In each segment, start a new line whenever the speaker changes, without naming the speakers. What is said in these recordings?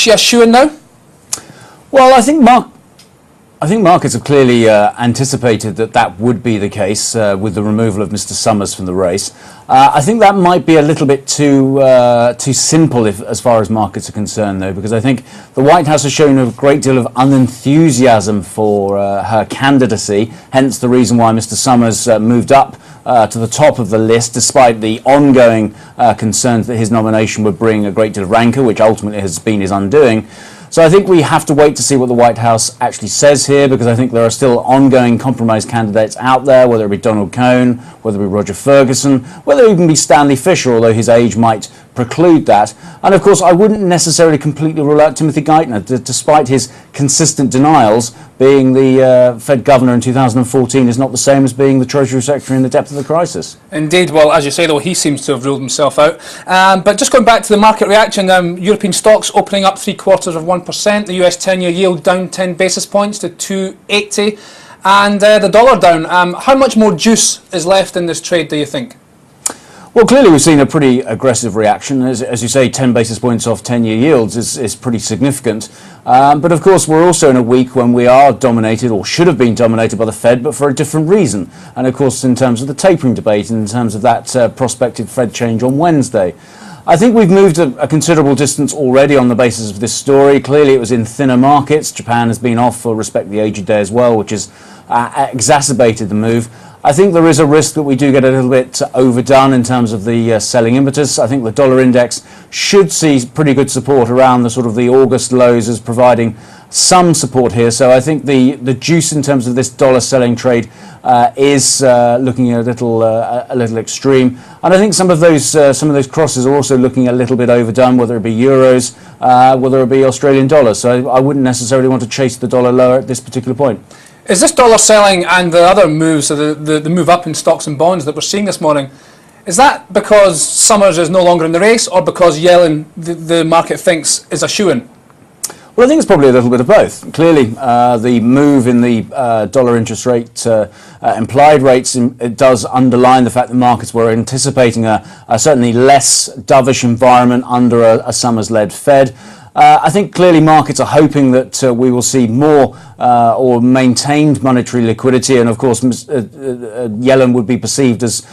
she a shoo-in now?
Well, I think markets have clearly anticipated that would be the case with the removal of Mr. Summers from the race. I think that might be a little bit too simple as far as markets are concerned, though, because I think the White House has shown a great deal of unenthusiasm for her candidacy, hence the reason why Mr. Summers moved up to the top of the list, despite the ongoing concerns that his nomination would bring a great deal of rancour, which ultimately has been his undoing. So I think we have to wait to see what the White House actually says here, because I think there are still ongoing compromise candidates out there, whether it be Donald Cohn, whether it be Roger Ferguson, whether it even be Stanley Fisher, although his age might preclude that. And of course, I wouldn't necessarily completely rule out Timothy Geithner, despite his consistent denials. Being the Fed governor in 2014 is not the same as being the Treasury Secretary in the depth of the crisis.
Indeed. Well, as you say, though, he seems to have ruled himself out. But just going back to the market reaction, European stocks opening up 0.75%, the US 10-year yield down 10 basis points to 280, and the dollar down. How much more juice is left in this trade, do you think?
Well, clearly we've seen a pretty aggressive reaction. As you say, 10 basis points off 10-year yields is pretty significant. But of course, we're also in a week when we are dominated, or should have been dominated, by the Fed, but for a different reason. And of course, in terms of the tapering debate, in terms of that prospective Fed change on Wednesday. I think we've moved a considerable distance already on the basis of this story. Clearly, it was in thinner markets. Japan has been off for Respect the Aged Day as well, which has exacerbated the move. I think there is a risk that we do get a little bit overdone in terms of the selling impetus. I think the dollar index should see pretty good support around the sort of the August lows as providing some support here. So I think the juice in terms of this dollar selling trade is looking a little extreme, and I think some of those crosses are also looking a little bit overdone, whether it be euros, whether it be Australian dollars. So I wouldn't necessarily want to chase the dollar lower at this particular point.
Is this dollar selling and the other moves, so the move up in stocks and bonds that we're seeing this morning, is that because Summers is no longer in the race, or because Yellen, the market thinks, is a shoo-in?
Well, I think it's probably a little bit of both. Clearly, the move in the dollar interest rate implied rates it does underline the fact that markets were anticipating a certainly less dovish environment under a Summers-led Fed. I think clearly markets are hoping that we will see more or maintained monetary liquidity, and of course Yellen would be perceived as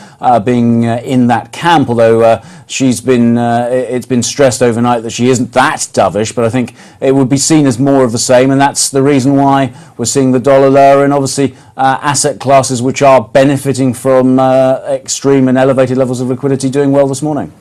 being in that camp, although it's been stressed overnight that she isn't that dovish, but I think it would be seen as more of the same, and that's the reason why we're seeing the dollar lower, and obviously asset classes which are benefiting from extreme and elevated levels of liquidity doing well this morning.